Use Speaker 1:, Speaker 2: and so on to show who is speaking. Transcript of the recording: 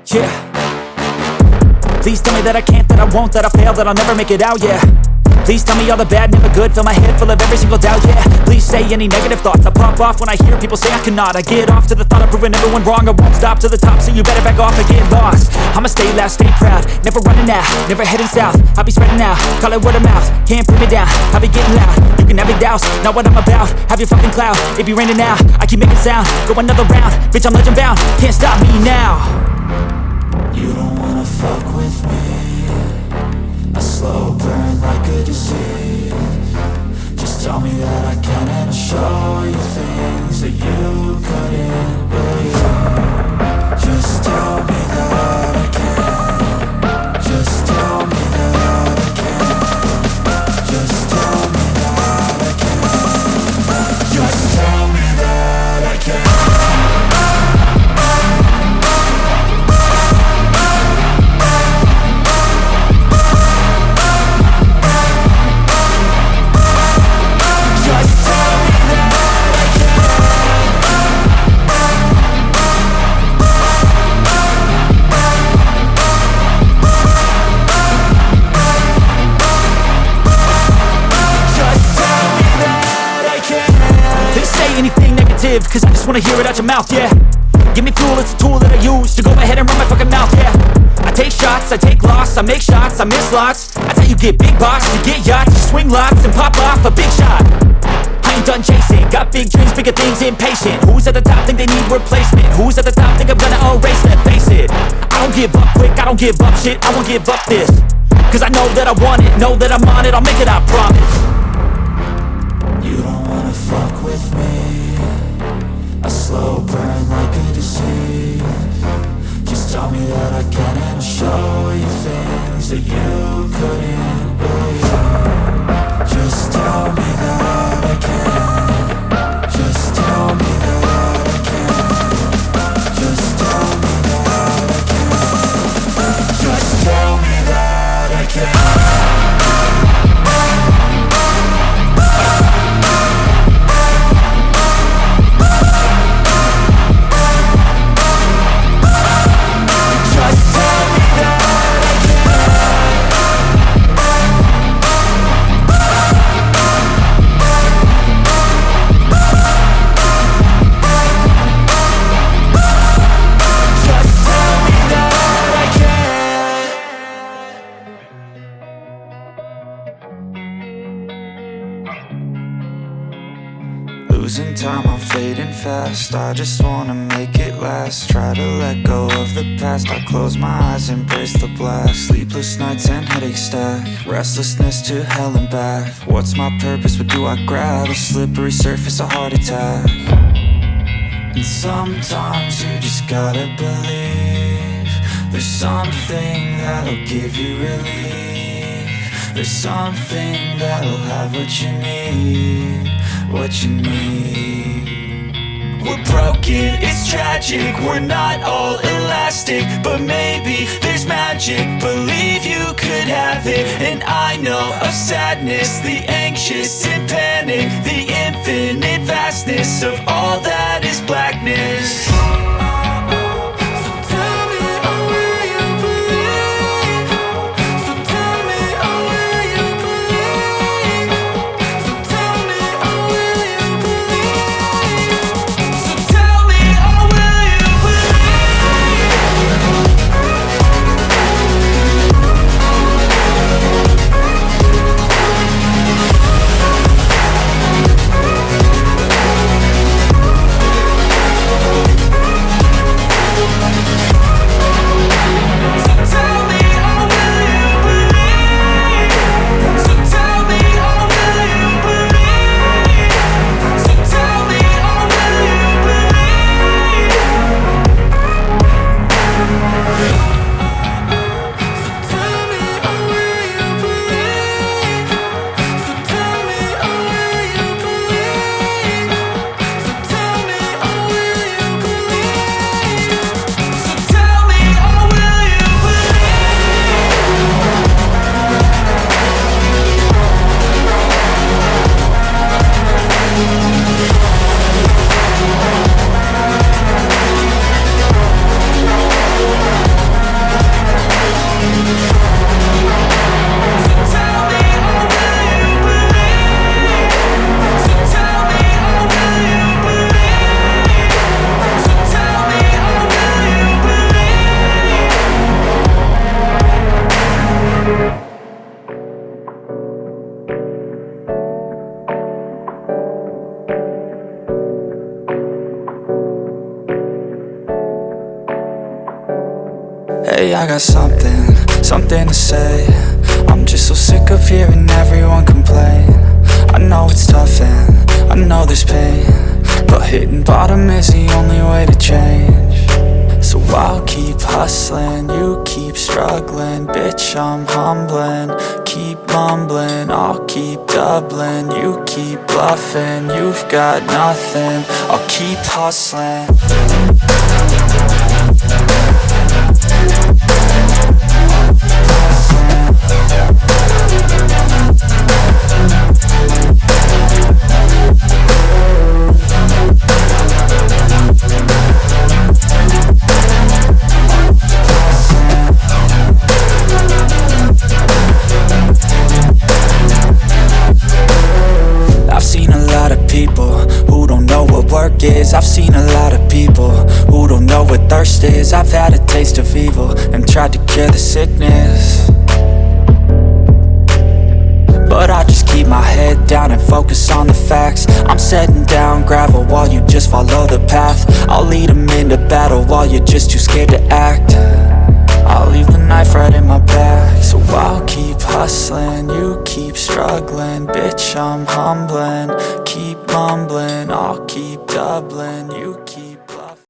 Speaker 1: Yeah. Please tell me that I can't, that I won't, that I fail, that I'll never make it out, yeah. Please tell me all the bad, never good, fill my head full of every single doubt, yeah. Please say any negative thoughts, I pop off when I hear people say I cannot. I get off to the thought of proving everyone wrong, I won't stop to the top, so you better back off and get lost. I'ma stay loud, stay proud, never running out, never heading south. I'll be spreading out, call it word of mouth, can't put me down, I'll be getting loud. You can have your doubts, not what I'm about, have your fucking clout, it be raining now, I keep making sound, go another round, bitch I'm legend bound, can't stop me now.
Speaker 2: You don't wanna fuck with me, a slow burn like a disease. Just tell me that I can and I'll show you things that you couldn't believe. Just tell me that I can. Just tell me that I can. Just tell me that I can. Just tell me that I can.
Speaker 1: Cause I just wanna hear it out your mouth, yeah. Give me fuel, it's a tool that I use to go ahead and run my fucking mouth, yeah. I take shots, I take loss, I make shots, I miss lots. That's how you get big box, you get yachts, you swing lots and pop off a big shot. I ain't done chasing, got big dreams, bigger things, impatient. Who's at the top think they need replacement? Who's at the top think I'm gonna erase that? Face it, I don't give up quick, I don't give up shit, I won't give up this. Cause I know that I want it, know that I'm on it, I'll make it, I promise.
Speaker 2: You don't wanna fuck with me, a slow burn like a disease. Just tell me that I can and I'll show you things that you couldn't believe. Just tell me that I can. Just tell me that I can. Just tell me that I can. Just tell me that I can.
Speaker 3: Losing time, I'm fading fast. I just wanna make it last. Try to let go of the past. I close my eyes, embrace the blast. Sleepless nights and headaches stack. Restlessness to hell and back. What's my purpose? What do I grab? A slippery surface, a heart attack. And sometimes you just gotta believe there's something that'll give you relief. There's something that'll have what you need, what you need.
Speaker 2: We're broken, it's tragic, we're not all elastic, but maybe there's magic, believe you could have it. And I know of sadness, the anxious and panic, the infinite vastness of all that is blackness.
Speaker 3: Hey, I got something to say. I'm just so sick of hearing everyone complain. I know it's tough and I know there's pain, but hitting bottom is the only way to change. So I'll keep hustling, you keep struggling. Bitch, I'm humbling, keep mumbling. I'll keep doubling, you keep bluffing. You've got nothing, I'll keep hustling. I've seen a lot of people who don't know what thirst is. I've had a taste of evil and tried to cure the sickness, but I just keep my head down and focus on the facts. I'm setting down gravel while you just follow the path. I'll lead them into battle while you're just too scared to act. I'll leave the knife right in my back. So I'll keep hustling, you keep struggling. Bitch, I'm humbling, keep mumbling. I'll keep doubling, you keep